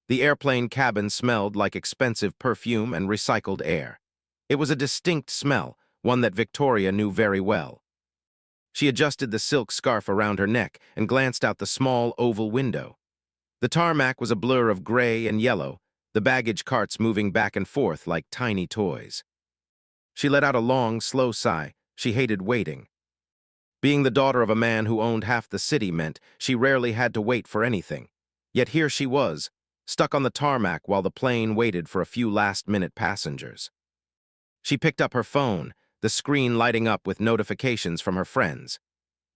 The airplane cabin smelled like expensive perfume and recycled air. It was a distinct smell, one that Victoria knew very well. She adjusted the silk scarf around her neck and glanced out the small oval window. The tarmac was a blur of gray and yellow, the baggage carts moving back and forth like tiny toys. She let out a long, slow sigh. She hated waiting. Being the daughter of a man who owned half the city meant she rarely had to wait for anything. Yet here she was, stuck on the tarmac while the plane waited for a few last-minute passengers. She picked up her phone, the screen lighting up with notifications from her friends.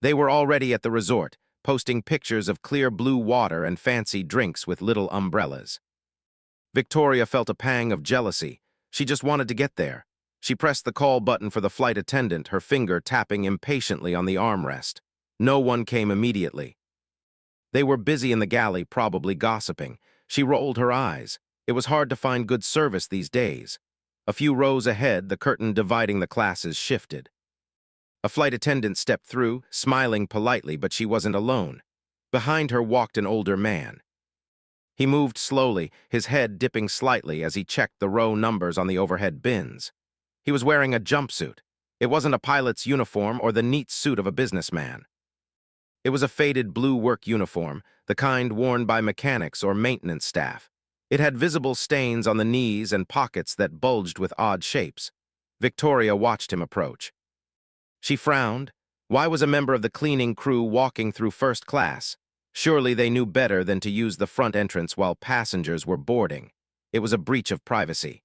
They were already at the resort, posting pictures of clear blue water and fancy drinks with little umbrellas. Victoria felt a pang of jealousy. She just wanted to get there. She pressed the call button for the flight attendant, her finger tapping impatiently on the armrest. No one came immediately. They were busy in the galley, probably gossiping. She rolled her eyes. It was hard to find good service these days. A few rows ahead, the curtain dividing the classes shifted. A flight attendant stepped through, smiling politely, but she wasn't alone. Behind her walked an older man. He moved slowly, his head dipping slightly as he checked the row numbers on the overhead bins. He was wearing a jumpsuit. It wasn't a pilot's uniform or the neat suit of a businessman. It was a faded blue work uniform, the kind worn by mechanics or maintenance staff. It had visible stains on the knees and pockets that bulged with odd shapes. Victoria watched him approach. She frowned. Why was a member of the cleaning crew walking through first class? Surely they knew better than to use the front entrance while passengers were boarding. It was a breach of privacy.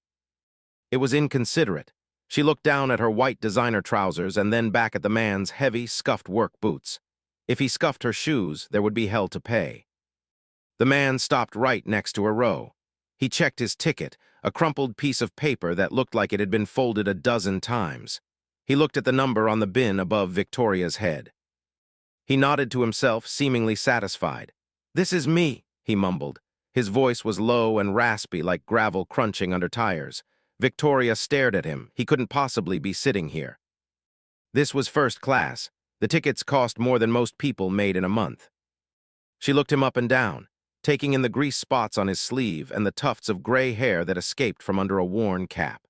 It was inconsiderate. She looked down at her white designer trousers and then back at the man's heavy, scuffed work boots. If he scuffed her shoes, there would be hell to pay. The man stopped right next to her row. He checked his ticket, a crumpled piece of paper that looked like it had been folded a dozen times. He looked at the number on the bin above Victoria's head. He nodded to himself, seemingly satisfied. "This is me," he mumbled. His voice was low and raspy, like gravel crunching under tires. Victoria stared at him. He couldn't possibly be sitting here. This was first class. The tickets cost more than most people made in a month. She looked him up and down, taking in the grease spots on his sleeve and the tufts of gray hair that escaped from under a worn cap.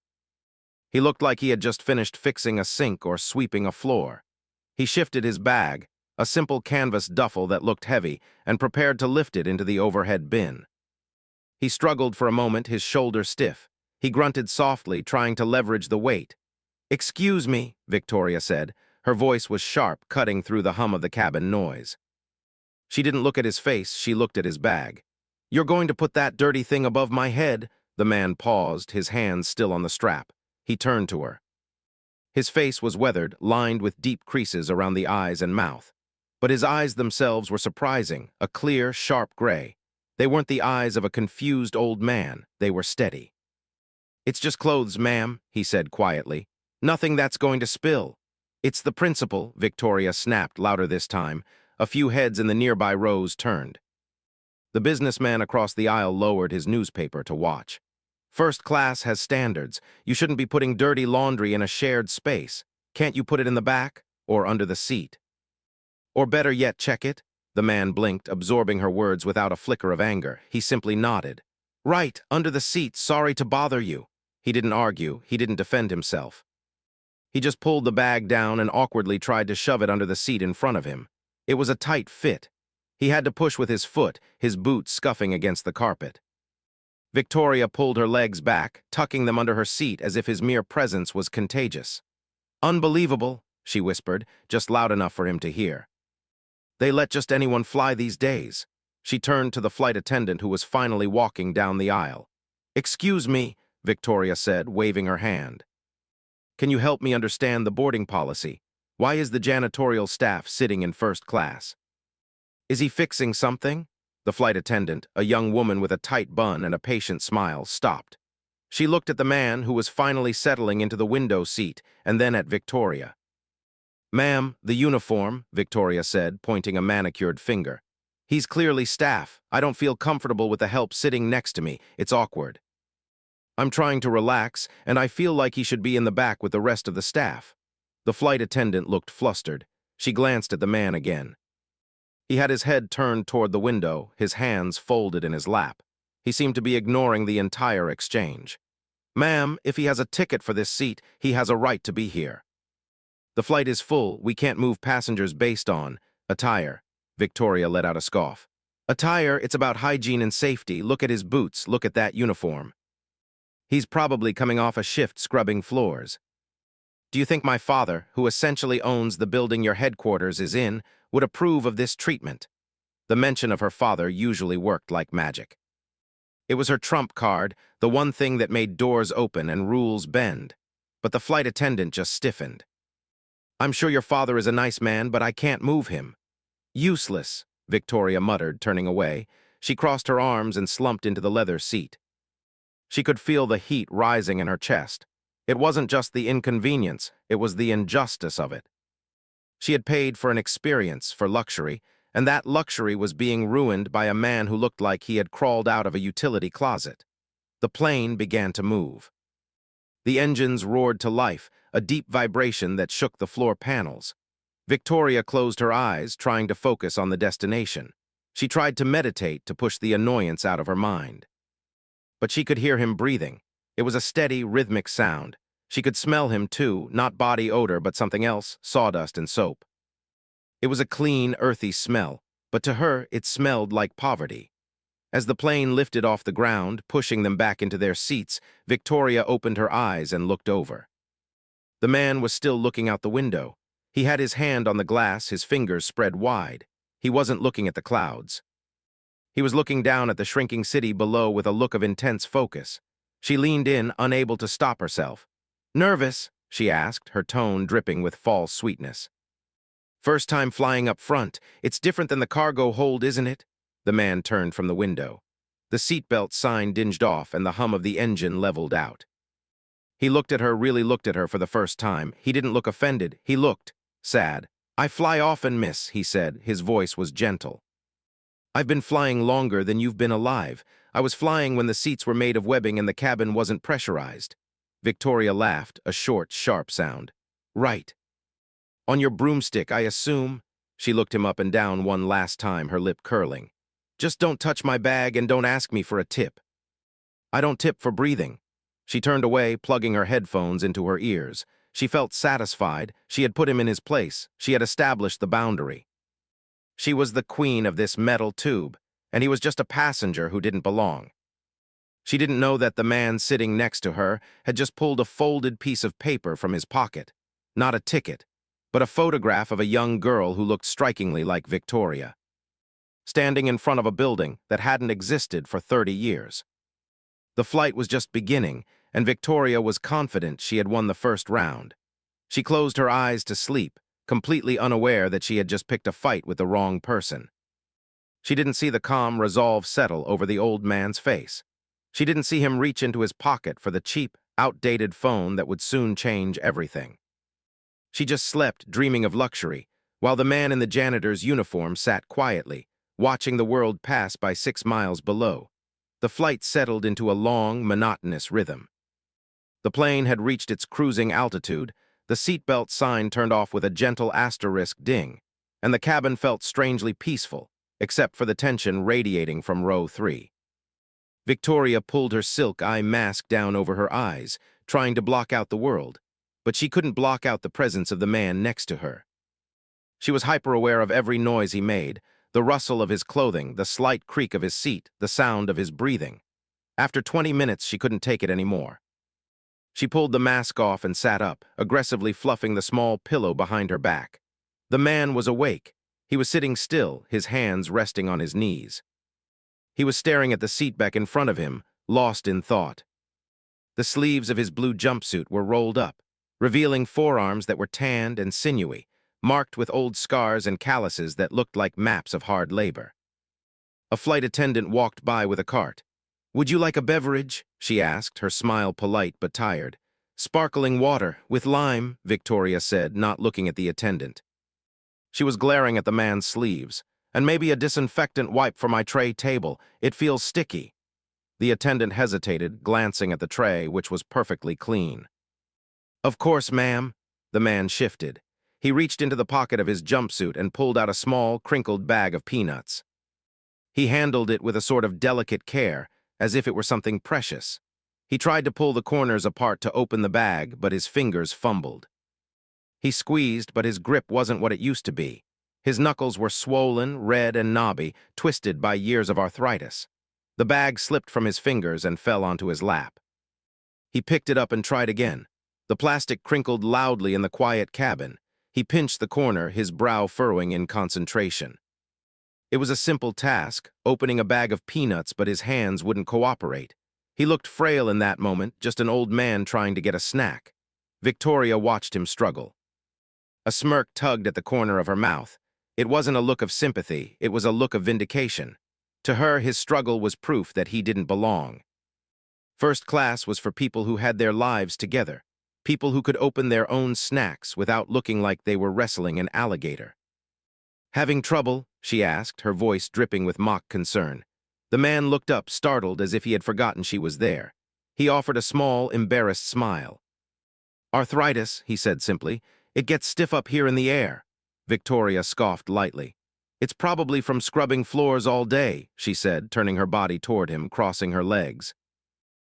He looked like he had just finished fixing a sink or sweeping a floor. He shifted his bag, a simple canvas duffel that looked heavy, and prepared to lift it into the overhead bin. He struggled for a moment, his shoulder stiff. He grunted softly, trying to leverage the weight. "Excuse me," Victoria said. Her voice was sharp, cutting through the hum of the cabin noise. She didn't look at his face, she looked at his bag. "You're going to put that dirty thing above my head?" The man paused, his hands still on the strap. He turned to her. His face was weathered, lined with deep creases around the eyes and mouth. But his eyes themselves were surprising, a clear, sharp gray. They weren't the eyes of a confused old man, they were steady. "It's just clothes, ma'am," he said quietly. "Nothing that's going to spill." "It's the principal," Victoria snapped louder this time. A few heads in the nearby rows turned. The businessman across the aisle lowered his newspaper to watch. "First class has standards. You shouldn't be putting dirty laundry in a shared space. Can't you put it in the back? Or under the seat? Or better yet, check it?" The man blinked, absorbing her words without a flicker of anger. He simply nodded. "Right, under the seat. Sorry to bother you." He didn't argue. He didn't defend himself. He just pulled the bag down and awkwardly tried to shove it under the seat in front of him. It was a tight fit. He had to push with his foot, his boot scuffing against the carpet. Victoria pulled her legs back, tucking them under her seat as if his mere presence was contagious. "Unbelievable," she whispered, just loud enough for him to hear. "They let just anyone fly these days." She turned to the flight attendant who was finally walking down the aisle. "Excuse me," Victoria said, waving her hand. "Can you help me understand the boarding policy? Why is the janitorial staff sitting in first class?" "Is he fixing something?" The flight attendant, a young woman with a tight bun and a patient smile, stopped. She looked at the man who was finally settling into the window seat, and then at Victoria. "Ma'am, the uniform," Victoria said, pointing a manicured finger. "He's clearly staff. I don't feel comfortable with the help sitting next to me. It's awkward. I'm trying to relax, and I feel like he should be in the back with the rest of the staff." The flight attendant looked flustered. She glanced at the man again. He had his head turned toward the window, his hands folded in his lap. He seemed to be ignoring the entire exchange. "Ma'am, if he has a ticket for this seat, he has a right to be here." "The flight is full. We can't move passengers based on attire." Victoria let out a scoff. "Attire, it's about hygiene and safety. Look at his boots. Look at that uniform. He's probably coming off a shift scrubbing floors. Do you think my father, who essentially owns the building your headquarters is in, would approve of this treatment?" The mention of her father usually worked like magic. It was her trump card, the one thing that made doors open and rules bend. But the flight attendant just stiffened. "I'm sure your father is a nice man, but I can't move him." "Useless," Victoria muttered, turning away. She crossed her arms and slumped into the leather seat. She could feel the heat rising in her chest. It wasn't just the inconvenience, it was the injustice of it. She had paid for an experience, for luxury, and that luxury was being ruined by a man who looked like he had crawled out of a utility closet. The plane began to move. The engines roared to life, a deep vibration that shook the floor panels. Victoria closed her eyes, trying to focus on the destination. She tried to meditate to push the annoyance out of her mind. But she could hear him breathing. It was a steady, rhythmic sound. She could smell him, too, not body odor, but something else, sawdust and soap. It was a clean, earthy smell, but to her it smelled like poverty. As the plane lifted off the ground, pushing them back into their seats, Victoria opened her eyes and looked over. The man was still looking out the window. He had his hand on the glass, his fingers spread wide. He wasn't looking at the clouds. He was looking down at the shrinking city below with a look of intense focus. She leaned in, unable to stop herself. "Nervous?" she asked, her tone dripping with false sweetness. "First time flying up front. It's different than the cargo hold, isn't it?" The man turned from the window. The seatbelt sign dinged off and the hum of the engine leveled out. He looked at her, really looked at her for the first time. He didn't look offended. He looked sad. "I fly often, miss," he said. His voice was gentle. "I've been flying longer than you've been alive. I was flying when the seats were made of webbing and the cabin wasn't pressurized." Victoria laughed, a short, sharp sound. "Right. On your broomstick, I assume?" She looked him up and down one last time, her lip curling. "Just don't touch my bag and don't ask me for a tip." "I don't tip for breathing." She turned away, plugging her headphones into her ears. She felt satisfied. She had put him in his place. She had established the boundary. She was the queen of this metal tube, and he was just a passenger who didn't belong. She didn't know that the man sitting next to her had just pulled a folded piece of paper from his pocket. Not a ticket, but a photograph of a young girl who looked strikingly like Victoria, standing in front of a building that hadn't existed for 30 years. The flight was just beginning, and Victoria was confident she had won the first round. She closed her eyes to sleep, completely unaware that she had just picked a fight with the wrong person. She didn't see the calm resolve settle over the old man's face. She didn't see him reach into his pocket for the cheap, outdated phone that would soon change everything. She just slept, dreaming of luxury, while the man in the janitor's uniform sat quietly, watching the world pass by 6 miles below. The flight settled into a long, monotonous rhythm. The plane had reached its cruising altitude, the seatbelt sign turned off with a gentle asterisk ding, and the cabin felt strangely peaceful, except for the tension radiating from row 3. Victoria pulled her silk eye mask down over her eyes, trying to block out the world, but she couldn't block out the presence of the man next to her. She was hyper-aware of every noise he made, the rustle of his clothing, the slight creak of his seat, the sound of his breathing. After 20 minutes, she couldn't take it anymore. She pulled the mask off and sat up, aggressively fluffing the small pillow behind her back. The man was awake. He was sitting still, his hands resting on his knees. He was staring at the seat back in front of him, lost in thought. The sleeves of his blue jumpsuit were rolled up, revealing forearms that were tanned and sinewy, marked with old scars and calluses that looked like maps of hard labor. A flight attendant walked by with a cart. "Would you like a beverage?" she asked, her smile polite but tired. "Sparkling water, with lime," Victoria said, not looking at the attendant. She was glaring at the man's sleeves. "And maybe a disinfectant wipe for my tray table. It feels sticky." The attendant hesitated, glancing at the tray, which was perfectly clean. "Of course, ma'am." The man shifted. He reached into the pocket of his jumpsuit and pulled out a small, crinkled bag of peanuts. He handled it with a sort of delicate care, as if it were something precious. He tried to pull the corners apart to open the bag, but his fingers fumbled. He squeezed, but his grip wasn't what it used to be. His knuckles were swollen, red, and knobby, twisted by years of arthritis. The bag slipped from his fingers and fell onto his lap. He picked it up and tried again. The plastic crinkled loudly in the quiet cabin. He pinched the corner, his brow furrowing in concentration. It was a simple task, opening a bag of peanuts, but his hands wouldn't cooperate. He looked frail in that moment, just an old man trying to get a snack. Victoria watched him struggle. A smirk tugged at the corner of her mouth. It wasn't a look of sympathy, it was a look of vindication. To her, his struggle was proof that he didn't belong. First class was for people who had their lives together, people who could open their own snacks without looking like they were wrestling an alligator. "Having trouble?" she asked, her voice dripping with mock concern. The man looked up, startled, as if he had forgotten she was there. He offered a small, embarrassed smile. "Arthritis," he said simply. "It gets stiff up here in the air." Victoria scoffed lightly. "It's probably from scrubbing floors all day," she said, turning her body toward him, crossing her legs.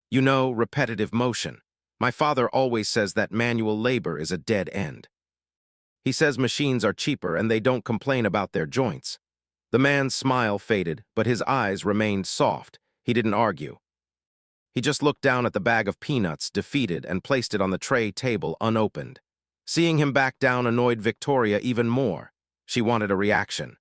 "You know, repetitive motion. My father always says that manual labor is a dead end. He says machines are cheaper and they don't complain about their joints." The man's smile faded, but his eyes remained soft. He didn't argue. He just looked down at the bag of peanuts, defeated, and placed it on the tray table unopened. Seeing him back down annoyed Victoria even more. She wanted a reaction.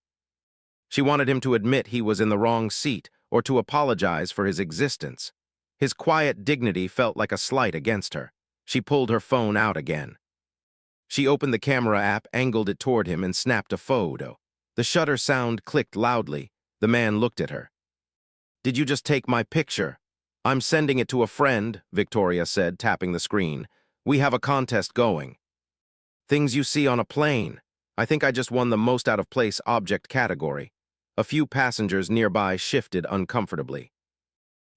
She wanted him to admit he was in the wrong seat or to apologize for his existence. His quiet dignity felt like a slight against her. She pulled her phone out again. She opened the camera app, angled it toward him, and snapped a photo. The shutter sound clicked loudly. The man looked at her. "Did you just take my picture?" "I'm sending it to a friend," Victoria said, tapping the screen. "We have a contest going. Things you see on a plane. I think I just won the most out-of-place object category." A few passengers nearby shifted uncomfortably.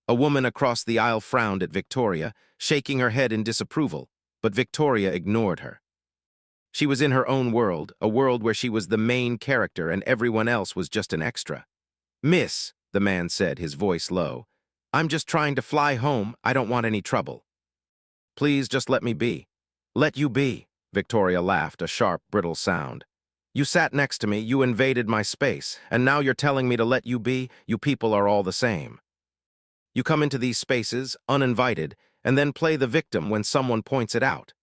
A woman across the aisle frowned at Victoria, shaking her head in disapproval, but Victoria ignored her. She was in her own world, a world where she was the main character and everyone else was just an extra. "Miss," the man said, his voice low, "I'm just trying to fly home. I don't want any trouble." "Please just let me be." "Let you be," Victoria laughed, a sharp, brittle sound. "You sat next to me, you invaded my space, and now you're telling me to let you be? You people are all the same. You come into these spaces, uninvited, and then play the victim when someone points it out."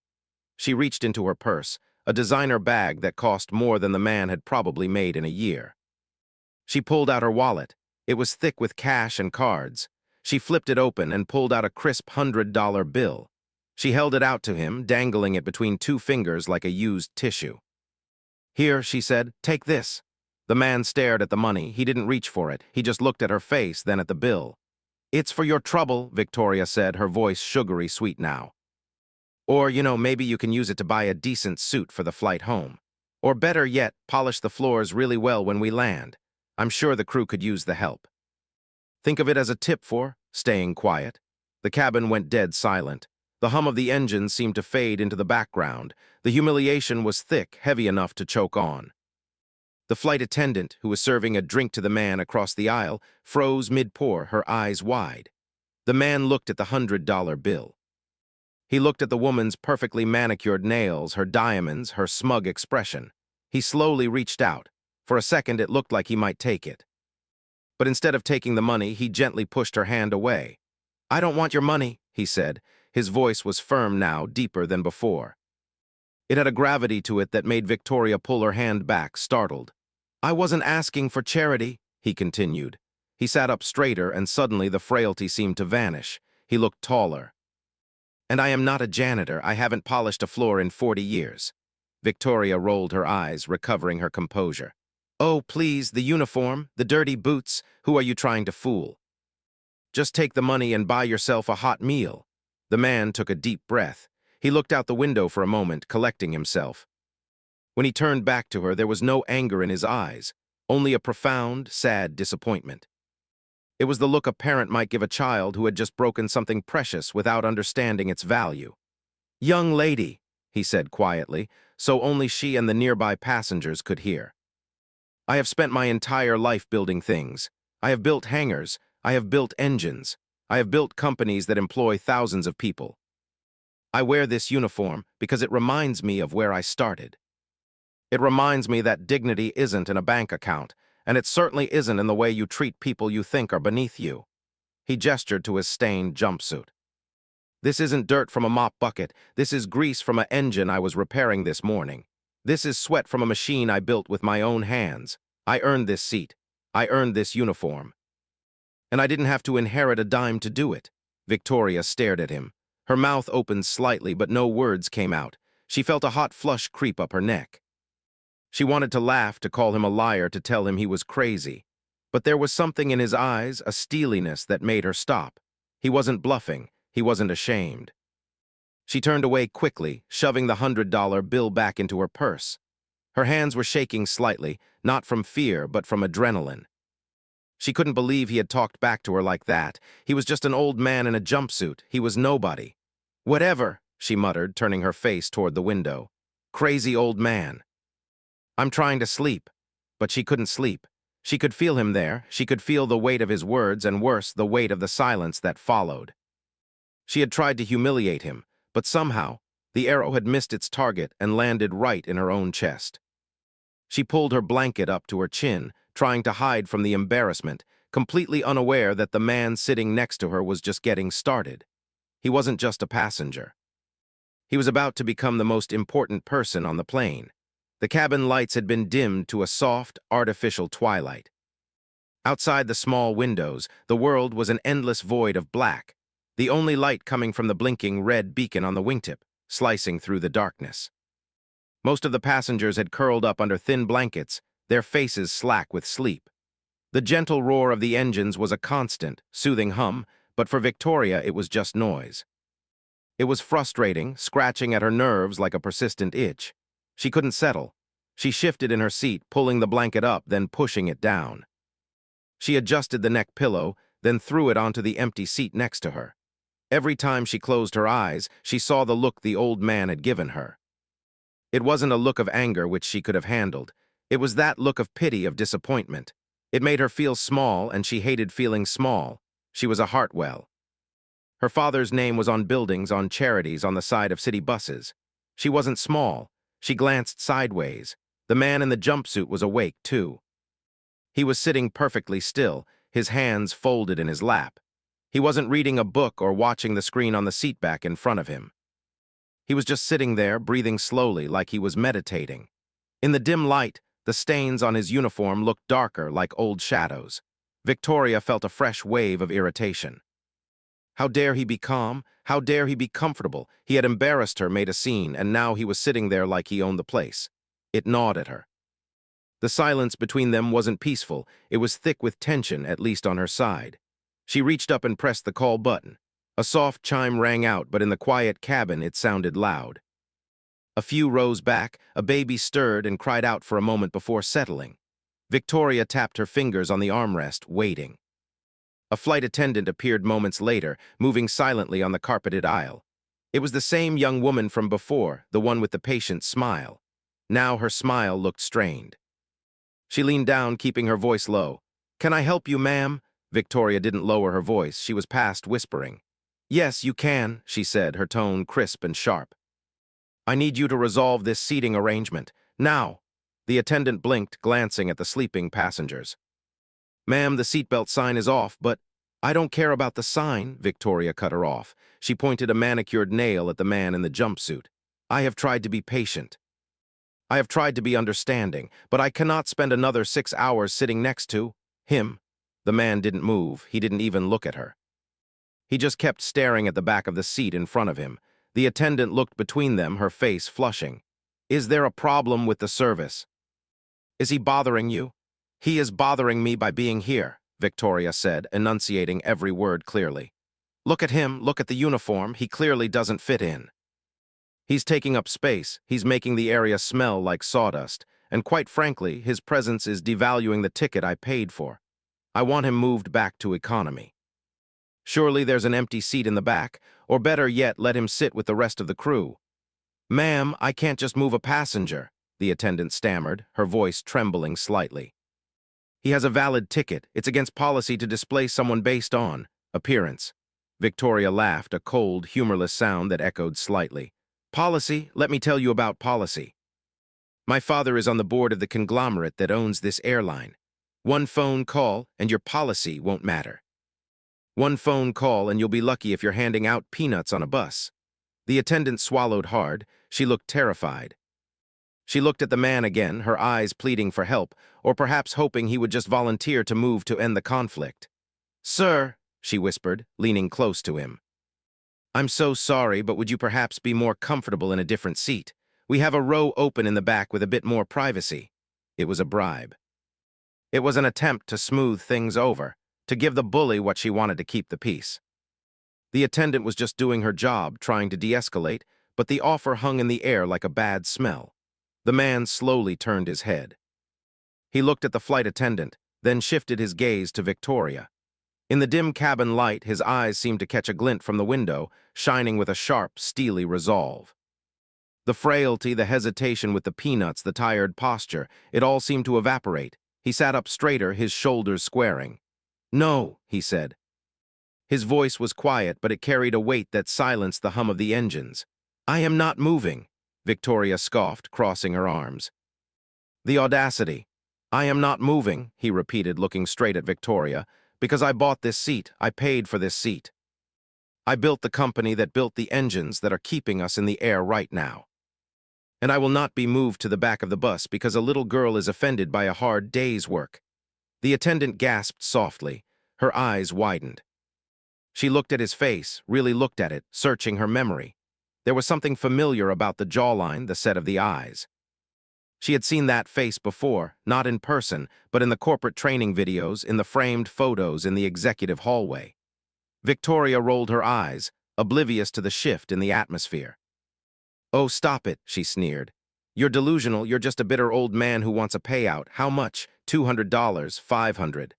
She reached into her purse, a designer bag that cost more than the man had probably made in a year. She pulled out her wallet. It was thick with cash and cards. She flipped it open and pulled out a crisp $100 bill. She held it out to him, dangling it between two fingers like a used tissue. "Here," she said, "take this." The man stared at the money. He didn't reach for it. He just looked at her face, then at the bill. "It's for your trouble," Victoria said, her voice sugary sweet now. "Or, maybe you can use it to buy a decent suit for the flight home. Or better yet, polish the floors really well when we land. I'm sure the crew could use the help. Think of it as a tip for staying quiet." The cabin went dead silent. The hum of the engine seemed to fade into the background. The humiliation was thick, heavy enough to choke on. The flight attendant, who was serving a drink to the man across the aisle, froze mid-pour, her eyes wide. The man looked at the $100 bill. He looked at the woman's perfectly manicured nails, her diamonds, her smug expression. He slowly reached out. For a second, it looked like he might take it. But instead of taking the money, he gently pushed her hand away. "I don't want your money," he said. His voice was firm now, deeper than before. It had a gravity to it that made Victoria pull her hand back, startled. "I wasn't asking for charity," he continued. He sat up straighter, and suddenly the frailty seemed to vanish. He looked taller. "And I am not a janitor. I haven't polished a floor in 40 years. Victoria rolled her eyes, recovering her composure. "Oh, please, the uniform, the dirty boots. Who are you trying to fool? Just take the money and buy yourself a hot meal." The man took a deep breath. He looked out the window for a moment, collecting himself. When he turned back to her, there was no anger in his eyes, only a profound, sad disappointment. It was the look a parent might give a child who had just broken something precious without understanding its value. "Young lady," he said quietly, so only she and the nearby passengers could hear. "I have spent my entire life building things. I have built hangars. I have built engines. I have built companies that employ thousands of people. I wear this uniform because it reminds me of where I started. It reminds me that dignity isn't in a bank account, and it certainly isn't in the way you treat people you think are beneath you. He gestured to his stained jumpsuit. This isn't dirt from a mop bucket. This is grease from an engine I was repairing this morning. This is sweat from a machine I built with my own hands. I earned this seat. I earned this uniform. And I didn't have to inherit a dime to do it. Victoria stared at him. Her mouth opened slightly, but no words came out. She felt a hot flush creep up her neck. She wanted to laugh, to call him a liar, to tell him he was crazy. But there was something in his eyes, a steeliness, that made her stop. He wasn't bluffing. He wasn't ashamed. She turned away quickly, shoving the $100 bill back into her purse. Her hands were shaking slightly, not from fear, but from adrenaline. She couldn't believe he had talked back to her like that. He was just an old man in a jumpsuit. He was nobody. "Whatever," she muttered, turning her face toward the window. "Crazy old man." "I'm trying to sleep." But she couldn't sleep. She could feel him there. She could feel the weight of his words, and worse, the weight of the silence that followed. She had tried to humiliate him, but somehow, the arrow had missed its target and landed right in her own chest. She pulled her blanket up to her chin, trying to hide from the embarrassment, completely unaware that the man sitting next to her was just getting started. He wasn't just a passenger. He was about to become the most important person on the plane. The cabin lights had been dimmed to a soft, artificial twilight. Outside the small windows, the world was an endless void of black, the only light coming from the blinking red beacon on the wingtip, slicing through the darkness. Most of the passengers had curled up under thin blankets, their faces slack with sleep. The gentle roar of the engines was a constant, soothing hum, but for Victoria it was just noise. It was frustrating, scratching at her nerves like a persistent itch. She couldn't settle. She shifted in her seat, pulling the blanket up, then pushing it down. She adjusted the neck pillow, then threw it onto the empty seat next to her. Every time she closed her eyes, she saw the look the old man had given her. It wasn't a look of anger which she could have handled. It was that look of pity, of disappointment. It made her feel small, and she hated feeling small. She was a Hartwell. Her father's name was on buildings, on charities, on the side of city buses. She wasn't small. She glanced sideways. The man in the jumpsuit was awake, too. He was sitting perfectly still, his hands folded in his lap. He wasn't reading a book or watching the screen on the seatback in front of him. He was just sitting there, breathing slowly, like he was meditating. In the dim light, the stains on his uniform looked darker, like old shadows. Victoria felt a fresh wave of irritation. How dare he be calm? How dare he be comfortable? He had embarrassed her, made a scene, and now he was sitting there like he owned the place. It gnawed at her. The silence between them wasn't peaceful. It was thick with tension, at least on her side. She reached up and pressed the call button. A soft chime rang out, but in the quiet cabin it sounded loud. A few rows back, a baby stirred and cried out for a moment before settling. Victoria tapped her fingers on the armrest, waiting. A flight attendant appeared moments later, moving silently on the carpeted aisle. It was the same young woman from before, the one with the patient smile. Now her smile looked strained. She leaned down, keeping her voice low. "Can I help you, ma'am?" Victoria didn't lower her voice. She was past whispering. "Yes, you can," she said, her tone crisp and sharp. "I need you to resolve this seating arrangement. Now." The attendant blinked, glancing at the sleeping passengers. "Ma'am, the seatbelt sign is off, but—" "I don't care about the sign," Victoria cut her off. She pointed a manicured nail at the man in the jumpsuit. "I have tried to be patient. I have tried to be understanding, but I cannot spend another 6 hours sitting next to him." The man didn't move. He didn't even look at her. He just kept staring at the back of the seat in front of him. The attendant looked between them, her face flushing. "Is there a problem with the service? Is he bothering you?" "He is bothering me by being here," Victoria said, enunciating every word clearly. "Look at him, look at the uniform. He clearly doesn't fit in. He's taking up space, he's making the area smell like sawdust, and quite frankly, his presence is devaluing the ticket I paid for. I want him moved back to economy. Surely there's an empty seat in the back, or better yet, let him sit with the rest of the crew." "Ma'am, I can't just move a passenger," the attendant stammered, her voice trembling slightly. "He has a valid ticket. It's against policy to displace someone based on appearance." Victoria laughed, a cold, humorless sound that echoed slightly. Policy? Let me tell you about policy. My father is on the board of the conglomerate that owns this airline. One phone call, and your policy won't matter. One phone call, and you'll be lucky if you're handing out peanuts on a bus. The attendant swallowed hard. She looked terrified. She looked at the man again, her eyes pleading for help, or perhaps hoping he would just volunteer to move to end the conflict. Sir, she whispered, leaning close to him. I'm so sorry, but would you perhaps be more comfortable in a different seat? We have a row open in the back with a bit more privacy. It was a bribe. It was an attempt to smooth things over, to give the bully what she wanted to keep the peace. The attendant was just doing her job, trying to de-escalate, but the offer hung in the air like a bad smell. The man slowly turned his head. He looked at the flight attendant, then shifted his gaze to Victoria. In the dim cabin light, his eyes seemed to catch a glint from the window, shining with a sharp, steely resolve. The frailty, the hesitation with the peanuts, the tired posture, it all seemed to evaporate. He sat up straighter, his shoulders squaring. No, he said. His voice was quiet, but it carried a weight that silenced the hum of the engines. I am not moving, Victoria scoffed, crossing her arms. The audacity. I am not moving, he repeated, looking straight at Victoria, because I bought this seat, I paid for this seat. I built the company that built the engines that are keeping us in the air right now. And I will not be moved to the back of the bus because a little girl is offended by a hard day's work. The attendant gasped softly. Her eyes widened. She looked at his face, really looked at it, searching her memory. There was something familiar about the jawline, the set of the eyes. She had seen that face before, not in person, but in the corporate training videos, in the framed photos in the executive hallway. Victoria rolled her eyes, oblivious to the shift in the atmosphere. Oh, stop it, she sneered. You're delusional, you're just a bitter old man who wants a payout. How much? $200, $500.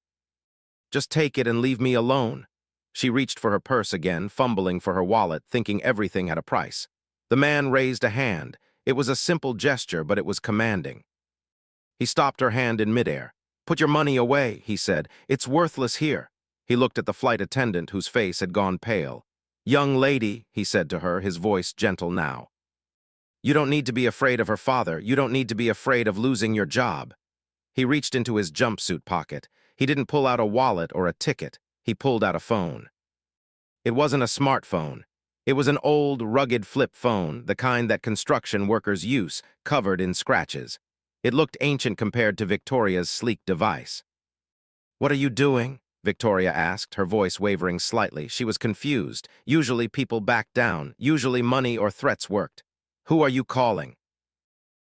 Just take it and leave me alone. She reached for her purse again, fumbling for her wallet, thinking everything had a price. The man raised a hand. It was a simple gesture, but it was commanding. He stopped her hand in midair. Put your money away, he said. It's worthless here. He looked at the flight attendant, whose face had gone pale. Young lady, he said to her, his voice gentle now. You don't need to be afraid of her father. You don't need to be afraid of losing your job. He reached into his jumpsuit pocket. He didn't pull out a wallet or a ticket. He pulled out a phone. It wasn't a smartphone. It was an old, rugged flip phone, the kind that construction workers use, covered in scratches. It looked ancient compared to Victoria's sleek device. What are you doing? Victoria asked, her voice wavering slightly. She was confused. Usually people backed down. Usually money or threats worked. Who are you calling?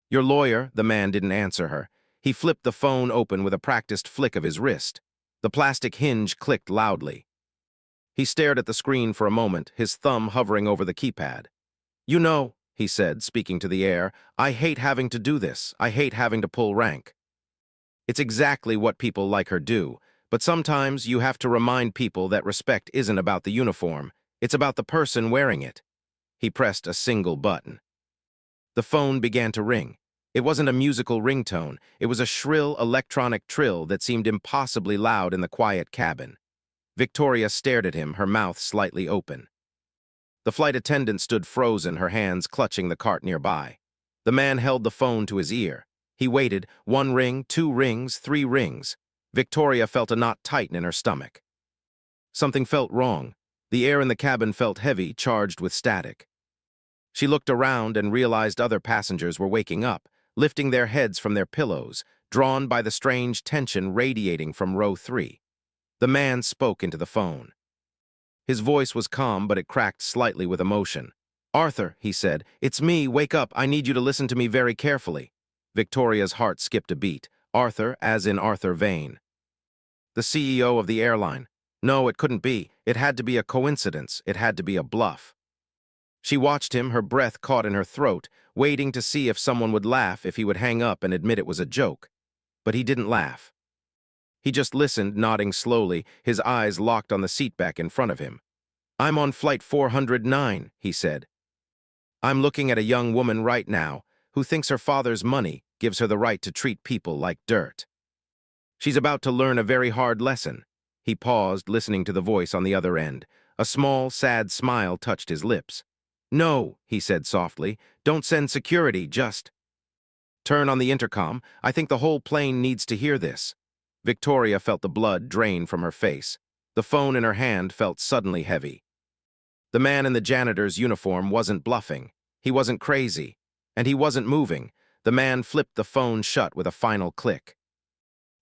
Your lawyer, the man didn't answer her. He flipped the phone open with a practiced flick of his wrist. The plastic hinge clicked loudly. He stared at the screen for a moment, his thumb hovering over the keypad. You know, he said, speaking to the air, I hate having to do this. I hate having to pull rank. It's exactly what people like her do, but sometimes you have to remind people that respect isn't about the uniform. It's about the person wearing it. He pressed a single button. The phone began to ring. It wasn't a musical ringtone. It was a shrill electronic trill that seemed impossibly loud in the quiet cabin. Victoria stared at him, her mouth slightly open. The flight attendant stood frozen, her hands clutching the cart nearby. The man held the phone to his ear. He waited, 1 ring, 2 rings, 3 rings. Victoria felt a knot tighten in her stomach. Something felt wrong. The air in the cabin felt heavy, charged with static. She looked around and realized other passengers were waking up, lifting their heads from their pillows, drawn by the strange tension radiating from row 3. The man spoke into the phone. His voice was calm, but it cracked slightly with emotion. Arthur, he said, it's me, wake up, I need you to listen to me very carefully. Victoria's heart skipped a beat. Arthur, as in Arthur Vane. The CEO of the airline. No, it couldn't be. It had to be a coincidence. It had to be a bluff. She watched him, her breath caught in her throat, waiting to see if someone would laugh, if he would hang up and admit it was a joke. But he didn't laugh. He just listened, nodding slowly, his eyes locked on the seatback in front of him. I'm on flight 409, he said. I'm looking at a young woman right now who thinks her father's money gives her the right to treat people like dirt. She's about to learn a very hard lesson. He paused, listening to the voice on the other end. A small, sad smile touched his lips. "No," he said softly. "Don't send security, just—" "Turn on the intercom. I think the whole plane needs to hear this." Victoria felt the blood drain from her face. The phone in her hand felt suddenly heavy. The man in the janitor's uniform wasn't bluffing. He wasn't crazy. And he wasn't moving. The man flipped the phone shut with a final click.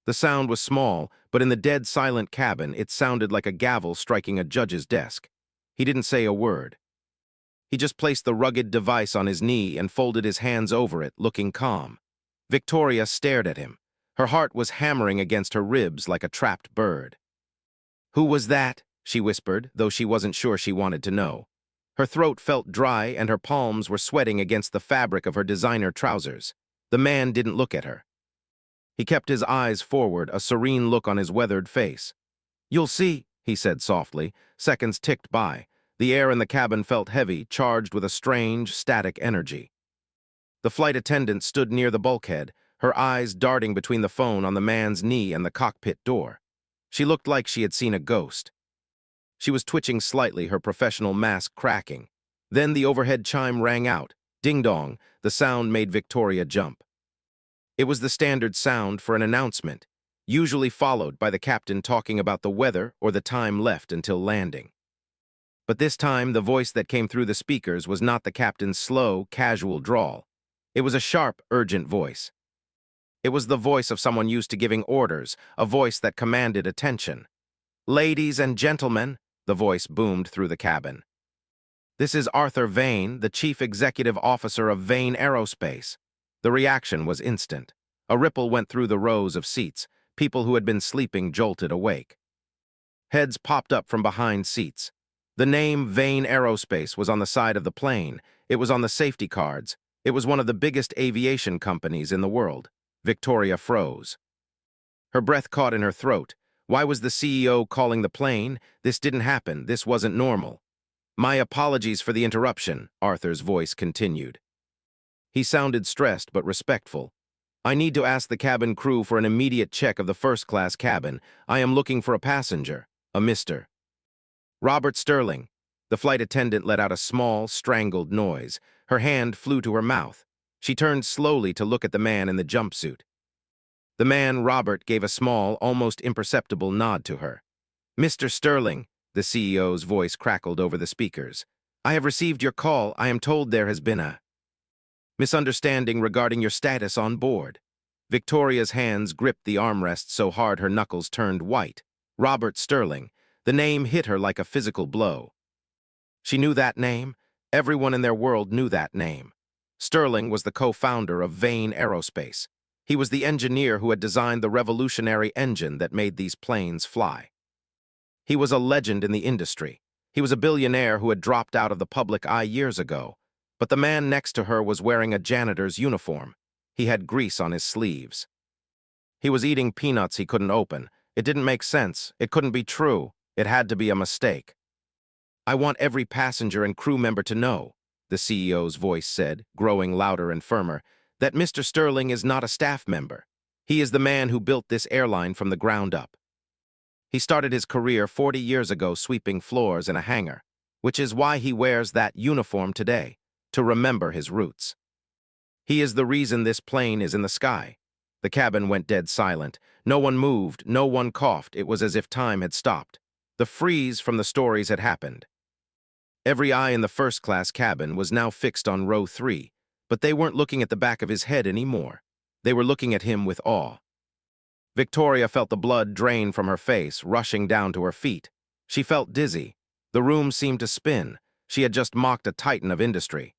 The sound was small, but in the dead silent cabin, it sounded like a gavel striking a judge's desk. He didn't say a word. He just placed the rugged device on his knee and folded his hands over it, looking calm. Victoria stared at him. Her heart was hammering against her ribs like a trapped bird. "Who was that?" she whispered, though she wasn't sure she wanted to know. Her throat felt dry and her palms were sweating against the fabric of her designer trousers. The man didn't look at her. He kept his eyes forward, a serene look on his weathered face. "You'll see," he said softly. Seconds ticked by. The air in the cabin felt heavy, charged with a strange, static energy. The flight attendant stood near the bulkhead, her eyes darting between the phone on the man's knee and the cockpit door. She looked like she had seen a ghost. She was twitching slightly, her professional mask cracking. Then the overhead chime rang out. Ding-dong, the sound made Victoria jump. It was the standard sound for an announcement, usually followed by the captain talking about the weather or the time left until landing. But this time, the voice that came through the speakers was not the captain's slow, casual drawl. It was a sharp, urgent voice. It was the voice of someone used to giving orders, a voice that commanded attention. "Ladies and gentlemen," the voice boomed through the cabin. "This is Arthur Vane, the Chief Executive Officer of Vane Aerospace." The reaction was instant. A ripple went through the rows of seats. People who had been sleeping jolted awake. Heads popped up from behind seats. The name Vane Aerospace was on the side of the plane. It was on the safety cards. It was one of the biggest aviation companies in the world. Victoria froze. Her breath caught in her throat. Why was the CEO calling the plane? This didn't happen. This wasn't normal. "My apologies for the interruption," Arthur's voice continued. He sounded stressed but respectful. "I need to ask the cabin crew for an immediate check of the first-class cabin. I am looking for a passenger, a Mr. Robert Sterling." The flight attendant let out a small, strangled noise. Her hand flew to her mouth. She turned slowly to look at the man in the jumpsuit. The man, Robert, gave a small, almost imperceptible nod to her. "Mr. Sterling," the CEO's voice crackled over the speakers. "I have received your call. I am told there has been a misunderstanding regarding your status on board." Victoria's hands gripped the armrest so hard her knuckles turned white. Robert Sterling. The name hit her like a physical blow. She knew that name. Everyone in their world knew that name. Sterling was the co-founder of Vane Aerospace. He was the engineer who had designed the revolutionary engine that made these planes fly. He was a legend in the industry. He was a billionaire who had dropped out of the public eye years ago. But the man next to her was wearing a janitor's uniform. He had grease on his sleeves. He was eating peanuts he couldn't open. It didn't make sense. It couldn't be true. It had to be a mistake. "I want every passenger and crew member to know," the CEO's voice said, growing louder and firmer, "that Mr. Sterling is not a staff member. He is the man who built this airline from the ground up. He started his career 40 years ago sweeping floors in a hangar, which is why he wears that uniform today, to remember his roots. He is the reason this plane is in the sky." The cabin went dead silent. No one moved, no one coughed. It was as if time had stopped. The freeze from the stories had happened. Every eye in the first-class cabin was now fixed on row 3, but they weren't looking at the back of his head anymore. They were looking at him with awe. Victoria felt the blood drain from her face, rushing down to her feet. She felt dizzy. The room seemed to spin. She had just mocked a titan of industry.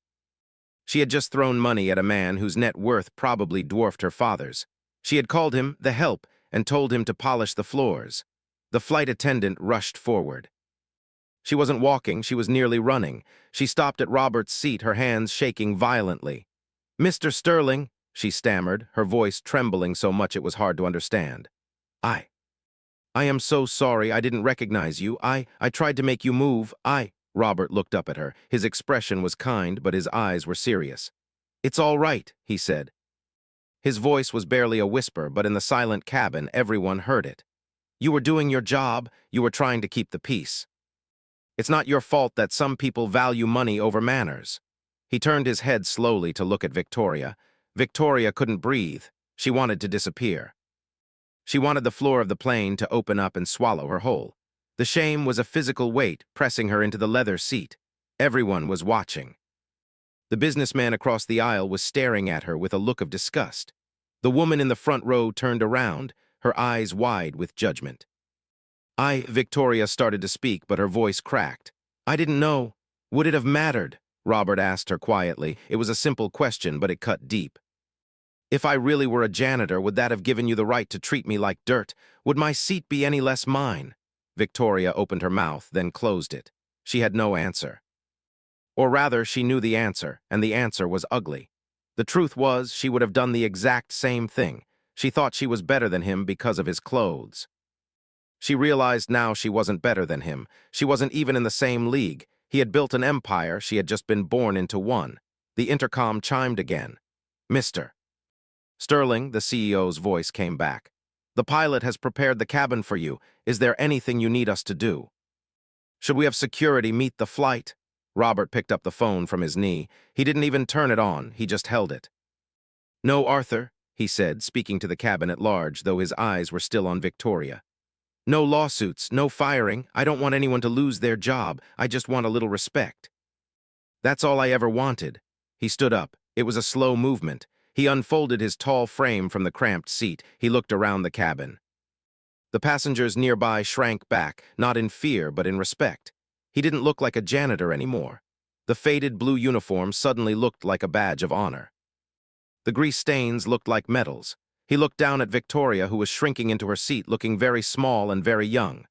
She had just thrown money at a man whose net worth probably dwarfed her father's. She had called him the help and told him to polish the floors. The flight attendant rushed forward. She wasn't walking, she was nearly running. She stopped at Robert's seat, her hands shaking violently. "Mr. Sterling," she stammered, her voice trembling so much it was hard to understand. I am so sorry, I didn't recognize you. I tried to make you move. Robert looked up at her. His expression was kind, but his eyes were serious. "It's all right," he said. His voice was barely a whisper, but in the silent cabin, everyone heard it. "You were doing your job. You were trying to keep the peace." It's not your fault that some people value money over manners. He turned his head slowly to look at Victoria. Victoria couldn't breathe. She wanted to disappear. She wanted the floor of the plane to open up and swallow her whole. The shame was a physical weight pressing her into the leather seat. Everyone was watching. The businessman across the aisle was staring at her with a look of disgust. The woman in the front row turned around, her eyes wide with judgment. Victoria started to speak, but her voice cracked. I didn't know. Would it have mattered? Robert asked her quietly. It was a simple question, but it cut deep. If I really were a janitor, would that have given you the right to treat me like dirt? Would my seat be any less mine? Victoria opened her mouth, then closed it. She had no answer. Or rather, she knew the answer, and the answer was ugly. The truth was, she would have done the exact same thing. She thought she was better than him because of his clothes. She realized now she wasn't better than him. She wasn't even in the same league. He had built an empire, she had just been born into one. The intercom chimed again. Mr. Sterling, the CEO's voice came back. The pilot has prepared the cabin for you. Is there anything you need us to do? Should we have security meet the flight? Robert picked up the phone from his knee. He didn't even turn it on, he just held it. No, Arthur, he said, speaking to the cabin at large, though his eyes were still on Victoria. No lawsuits, no firing. I don't want anyone to lose their job. I just want a little respect. That's all I ever wanted. He stood up. It was a slow movement. He unfolded his tall frame from the cramped seat. He looked around the cabin. The passengers nearby shrank back, not in fear but in respect. He didn't look like a janitor anymore. The faded blue uniform suddenly looked like a badge of honor. The grease stains looked like medals. He looked down at Victoria, who was shrinking into her seat, looking very small and very young.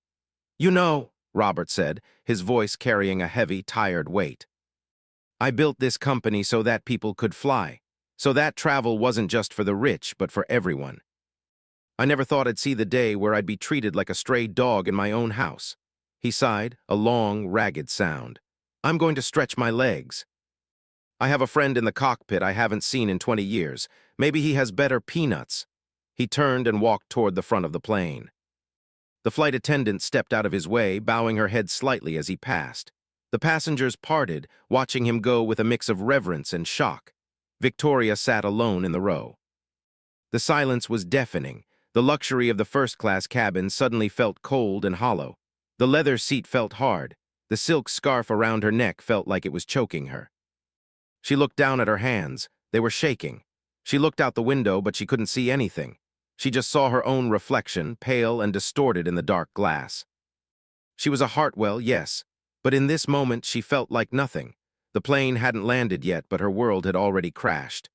You know, Robert said, his voice carrying a heavy, tired weight. I built this company so that people could fly, so that travel wasn't just for the rich, but for everyone. I never thought I'd see the day where I'd be treated like a stray dog in my own house. He sighed, a long, ragged sound. I'm going to stretch my legs. I have a friend in the cockpit I haven't seen in 20 years. Maybe he has better peanuts. He turned and walked toward the front of the plane. The flight attendant stepped out of his way, bowing her head slightly as he passed. The passengers parted, watching him go with a mix of reverence and shock. Victoria sat alone in the row. The silence was deafening. The luxury of the first-class cabin suddenly felt cold and hollow. The leather seat felt hard. The silk scarf around her neck felt like it was choking her. She looked down at her hands. They were shaking. She looked out the window, but she couldn't see anything. She just saw her own reflection, pale and distorted in the dark glass. She was a Hartwell, yes, but in this moment she felt like nothing. The plane hadn't landed yet, but her world had already crashed.